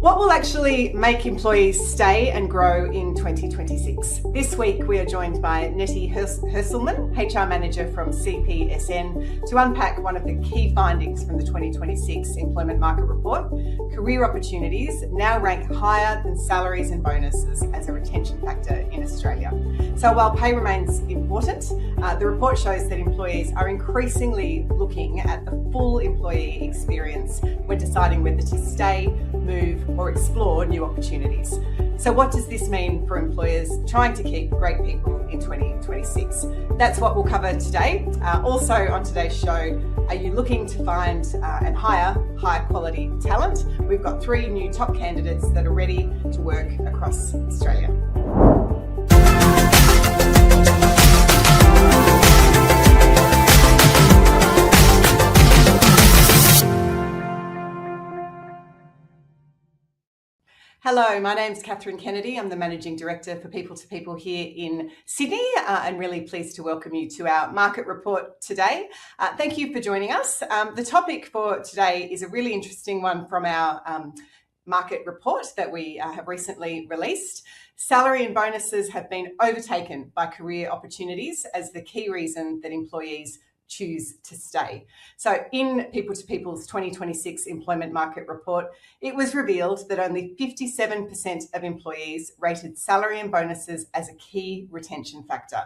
What will actually make employees stay and grow in 2026? This week we are joined by Nettie Herselman, HR Manager from CPSN, to unpack one of the key findings from the 2026 Employment Market Report. Career opportunities now rank higher than salaries and bonuses as a retention factor in Australia. So while pay remains important, the report shows that employees are increasingly looking at the full employee experience when deciding whether to stay, move, or explore new opportunities. So what does this mean for employers trying to keep great people in 2026? That's what we'll cover today. Also on today's show, are you looking to find and hire high quality talent? We've got 3 new top candidates that are ready to work across Australia. Hello, my name's Catherine Kennedy. I'm the Managing Director for People to People here in Sydney and really pleased to welcome you to our market report today. Thank you for joining us. The topic for today is a really interesting one from our market report that we have recently released. Salary and bonuses have been overtaken by career opportunities as the key reason that employees choose to stay. So in People to People's 2026 Employment Market Report, it was revealed that only 57% of employees rated salary and bonuses as a key retention factor,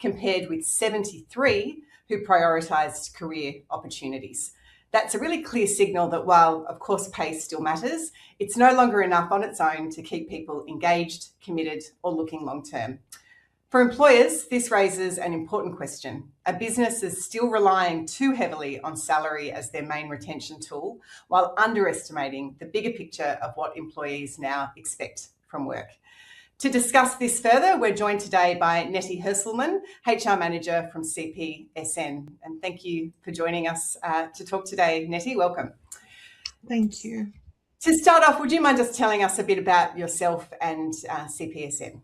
compared with 73% who prioritised career opportunities. That's a really clear signal that while, of course, pay still matters, it's no longer enough on its own to keep people engaged, committed, or looking long term. For employers, this raises an important question. Are businesses still relying too heavily on salary as their main retention tool, while underestimating the bigger picture of what employees now expect from work? To discuss this further, we're joined today by Nettie Herselman, HR Manager from CPSN. And thank you for joining us to talk today, Nettie. Welcome. Thank you. To start off, would you mind just telling us a bit about yourself and CPSN?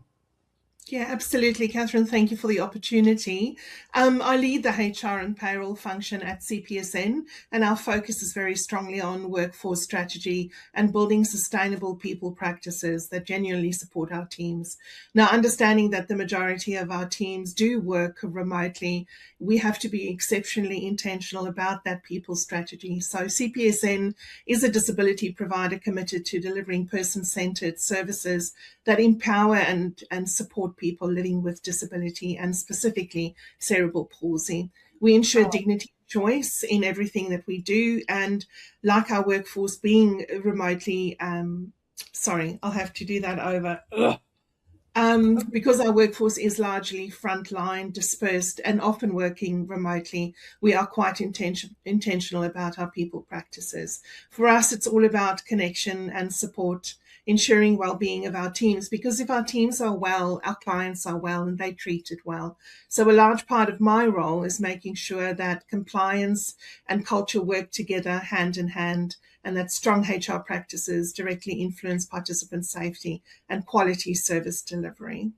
Yeah, absolutely, Catherine. Thank you for the opportunity. I lead the HR and payroll function at CPSN, and our focus is very strongly on workforce strategy and building sustainable people practices that genuinely support our teams. Now, understanding that the majority of our teams do work remotely, we have to be exceptionally intentional about that people strategy. So CPSN is a disability provider committed to delivering person-centred services that empower and support people living with disability and specifically cerebral palsy. We ensure dignity of choice in everything that we do, and like our workforce being remotely, I'll have to do that over. Because our workforce is largely frontline, dispersed, and often working remotely, we are quite intentional about our people practices. For us, it's all about connection and support, ensuring well-being of our teams, because if our teams are well, our clients are well and they treated well. So a large part of my role is making sure that compliance and culture work together hand in hand, and that strong HR practices directly influence participant safety and quality service delivery.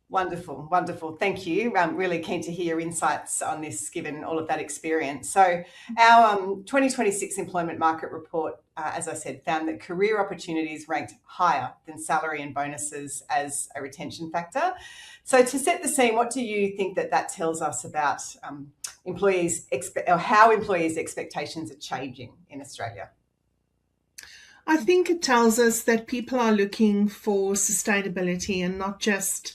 Wonderful, wonderful. Thank you. I'm really keen to hear your insights on this, given all of that experience. So our 2026 Employment Market Report, as I said, found that career opportunities ranked higher than salary and bonuses as a retention factor. So to set the scene, what do you think that tells us about how employees' expectations are changing in Australia? I think it tells us that people are looking for sustainability and not just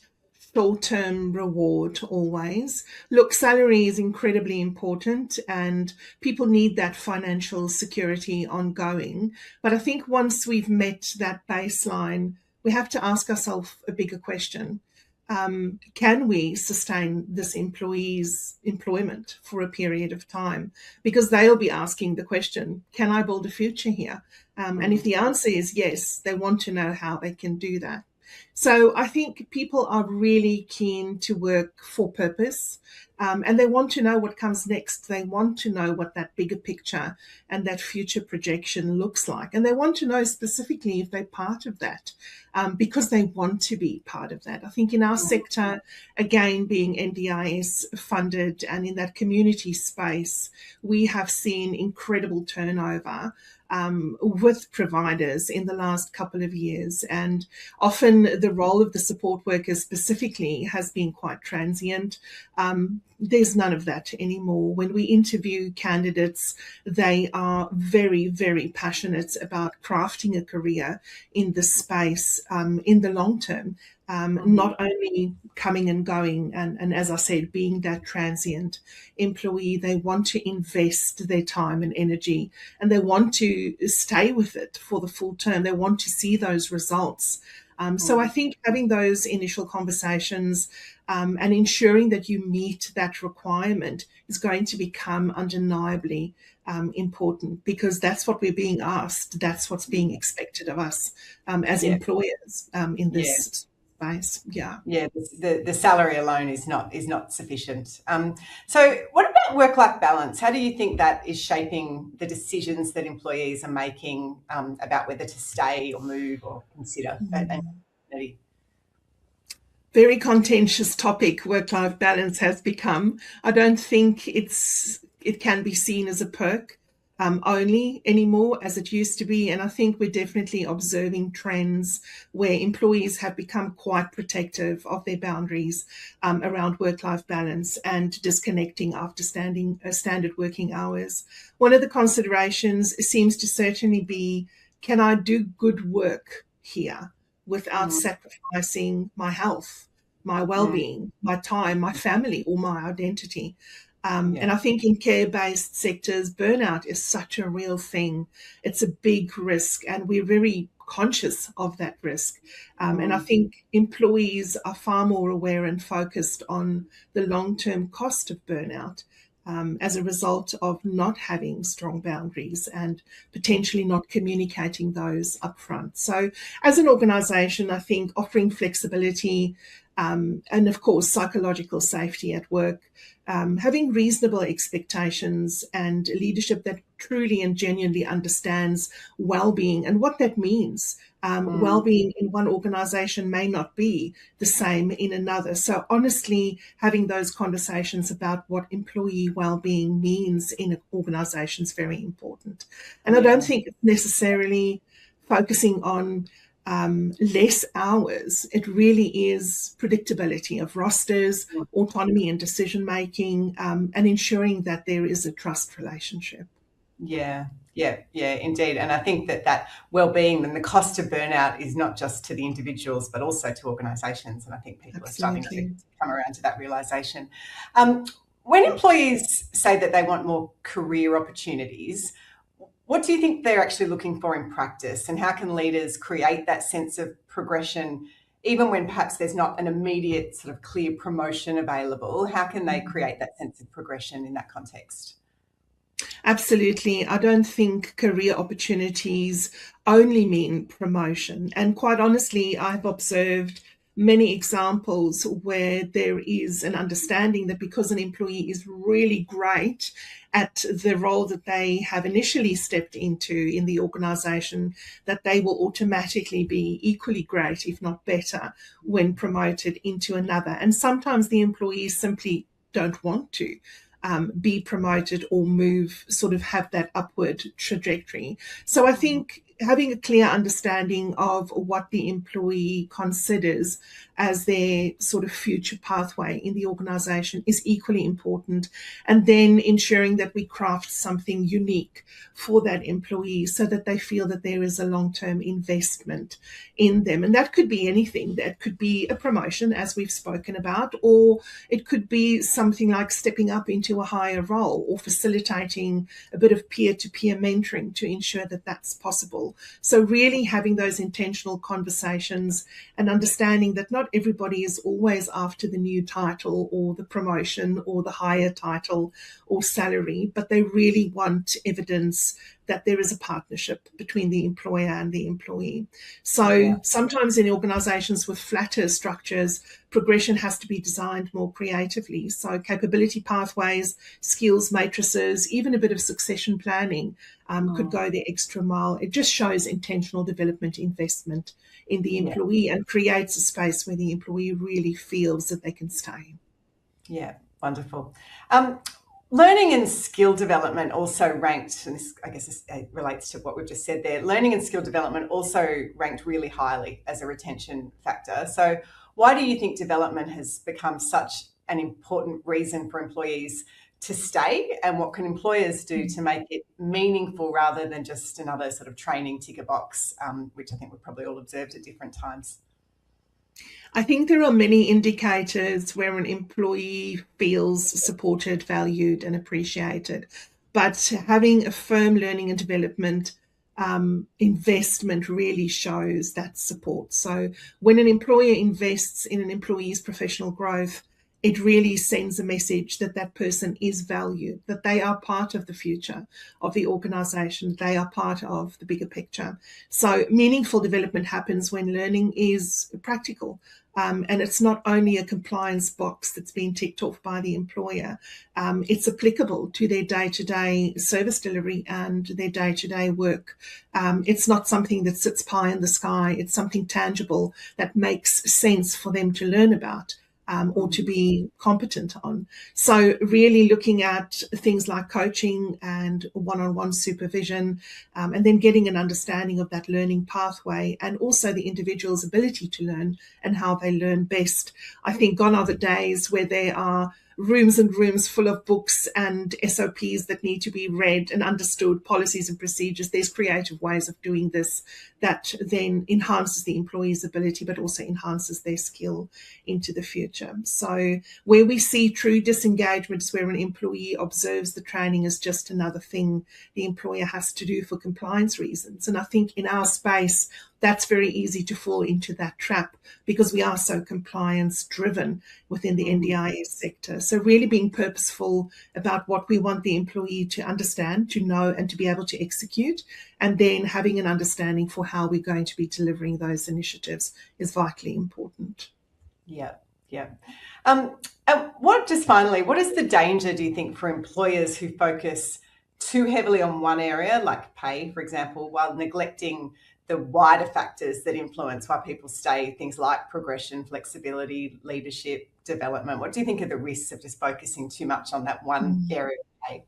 short-term reward always. Look, salary is incredibly important and people need that financial security ongoing. But I think once we've met that baseline, we have to ask ourselves a bigger question. Can we sustain this employee's employment for a period of time? Because they'll be asking the question, can I build a future here? And if the answer is yes, they want to know how they can do that. So I think people are really keen to work for purpose, and they want to know what comes next. They want to know what that bigger picture and that future projection looks like. And they want to know specifically if they're part of that, because they want to be part of that. I think in our sector, again, being NDIS funded and in that community space, we have seen incredible turnover. with providers in the last couple of years. And often the role of the support worker specifically has been quite transient. There's none of that anymore. When we interview candidates, they are very, very passionate about crafting a career in this space in the long term. Not only coming and going and as I said, being that transient employee, they want to invest their time and energy and they want to stay with it for the full term. They want to see those results. So I think having those initial conversations and ensuring that you meet that requirement is going to become undeniably important, because that's what we're being asked. That's what's being expected of us as employers in this space. Yeah. The salary alone is not sufficient. So what about work-life balance? How do you think that is shaping the decisions that employees are making about whether to stay or move or consider? Very contentious topic work-life balance has become. I don't think it can be seen as a perk only anymore as it used to be. And I think we're definitely observing trends where employees have become quite protective of their boundaries around work-life balance and disconnecting after standard working hours. One of the considerations seems to certainly be, can I do good work here without sacrificing my health, my well-being, my time, my family, or my identity? And I think in care-based sectors, burnout is such a real thing. It's a big risk, and we're very conscious of that risk. And I think employees are far more aware and focused on the long-term cost of burnout as a result of not having strong boundaries and potentially not communicating those upfront. So as an organisation, I think offering flexibility and, of course, psychological safety at work, having reasonable expectations and leadership that truly and genuinely understands well-being and what that means. Well-being in one organisation may not be the same in another. So honestly, having those conversations about what employee well-being means in an organisation is very important. And I don't think it's necessarily focusing on less hours. It really is predictability of rosters, autonomy in decision making, and ensuring that there is a trust relationship. Yeah, indeed. And I think that well-being and the cost of burnout is not just to the individuals, but also to organisations. And I think people are starting to come around to that realisation. When employees say that they want more career opportunities, what do you think they're actually looking for in practice, and how can leaders create that sense of progression even when perhaps there's not an immediate sort of clear promotion available? How can they create that sense of progression in that context? Absolutely. I don't think career opportunities only mean promotion. And quite honestly, I've observed many examples where there is an understanding that because an employee is really great at the role that they have initially stepped into in the organisation, that they will automatically be equally great, if not better, when promoted into another. And sometimes the employees simply don't want to be promoted or move, sort of have that upward trajectory. So I think having a clear understanding of what the employee considers as their sort of future pathway in the organisation is equally important, and then ensuring that we craft something unique for that employee so that they feel that there is a long-term investment in them. And that could be anything. That could be a promotion, as we've spoken about, or it could be something like stepping up into a higher role or facilitating a bit of peer-to-peer mentoring to ensure that that's possible. So really having those intentional conversations and understanding that not everybody is always after the new title or the promotion or the higher title or salary, but they really want evidence that there is a partnership between the employer and the employee. So sometimes in organisations with flatter structures, progression has to be designed more creatively. So capability pathways, skills matrices, even a bit of succession planning could go the extra mile. It just shows intentional development investment in the employee and creates a space where the employee really feels that they can stay. Yeah, wonderful. Learning and skill development also ranked, and this, I guess this relates to what we've just said there, learning and skill development also ranked really highly as a retention factor. So why do you think development has become such an important reason for employees to stay, and what can employers do to make it meaningful rather than just another sort of training ticker box, which I think we've probably all observed at different times? I think there are many indicators where an employee feels supported, valued, and appreciated. But having a firm learning and development investment really shows that support. So when an employer invests in an employee's professional growth, it really sends a message that that person is valued, that they are part of the future of the organization, they are part of the bigger picture. So meaningful development happens when learning is practical. And it's not only a compliance box that's been ticked off by the employer, it's applicable to their day-to-day service delivery and their day-to-day work. It's not something that sits pie in the sky, it's something tangible that makes sense for them to learn about. Or to be competent on. So really looking at things like coaching and one-on-one supervision, and then getting an understanding of that learning pathway and also the individual's ability to learn and how they learn best. I think gone are the days where there are rooms and rooms full of books and SOPs that need to be read and understood, policies and procedures. There's creative ways of doing this that then enhances the employee's ability, but also enhances their skill into the future. So where we see true disengagement is where an employee observes the training as just another thing the employer has to do for compliance reasons. And I think in our space, that's very easy to fall into that trap because we are so compliance driven within the NDIS sector. So really being purposeful about what we want the employee to understand, to know, and to be able to execute, and then having an understanding for how we're going to be delivering those initiatives is vitally important. Yeah. And just finally, what is the danger, do you think, for employers who focus too heavily on one area, like pay, for example, while neglecting the wider factors that influence why people stay, things like progression, flexibility, leadership, development? What do you think are the risks of just focusing too much on that one area of pay?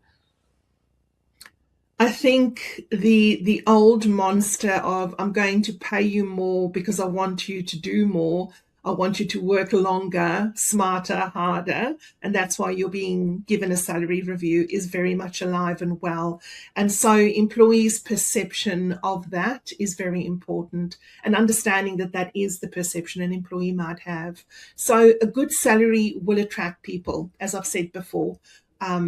I think the old monster of I'm going to pay you more because I want you to do more, I want you to work longer, smarter, harder, and that's why you're being given a salary review is very much alive and well. And so employees' perception of that is very important, and understanding that that is the perception an employee might have. So a good salary will attract people, as I've said before.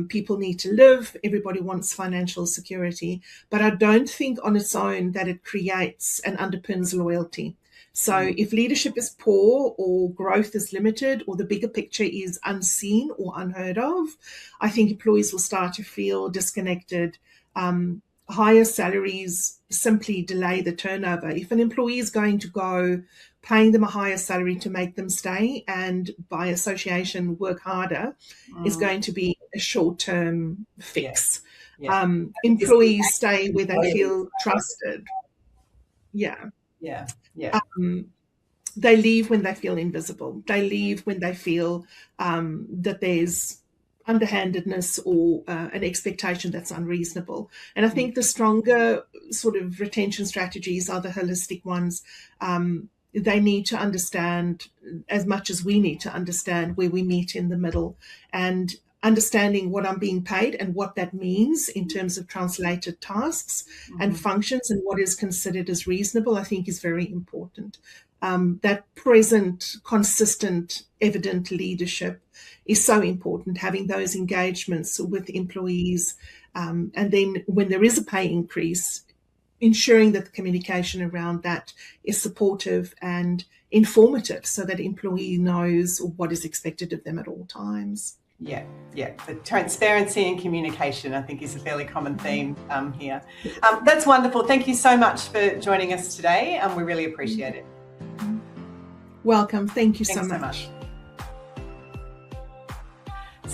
People need to live, everybody wants financial security, but I don't think on its own that it creates and underpins loyalty. So if leadership is poor or growth is limited or the bigger picture is unseen or unheard of, I think employees will start to feel disconnected. Higher salaries simply delay the turnover. If an employee is going to go paying them a higher salary to make them stay and by association work harder is going to be a short-term fix. Employees stay where they feel trusted. They leave when they feel invisible. They leave when they feel that there's underhandedness or an expectation that's unreasonable. And I think the stronger sort of retention strategies are the holistic ones. They need to understand, as much as we need to understand, where we meet in the middle, and understanding what I'm being paid and what that means in terms of translated tasks and functions and what is considered as reasonable, I think is very important. That present, consistent, evident leadership is so important, having those engagements with employees. And then when there is a pay increase, ensuring that the communication around that is supportive and informative so that employee knows what is expected of them at all times. Yeah. The transparency and communication, I think, is a fairly common theme here. That's wonderful. Thank you so much for joining us today. We really appreciate it. Welcome. Thank you so much.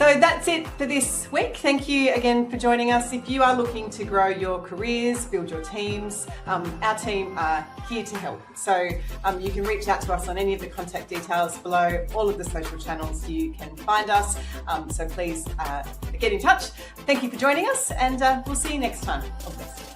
So that's it for this week. Thank you again for joining us. If you are looking to grow your careers, build your teams, our team are here to help. So you can reach out to us on any of the contact details below, all of the social channels you can find us. So please get in touch. Thank you for joining us, and we'll see you next time. All the best.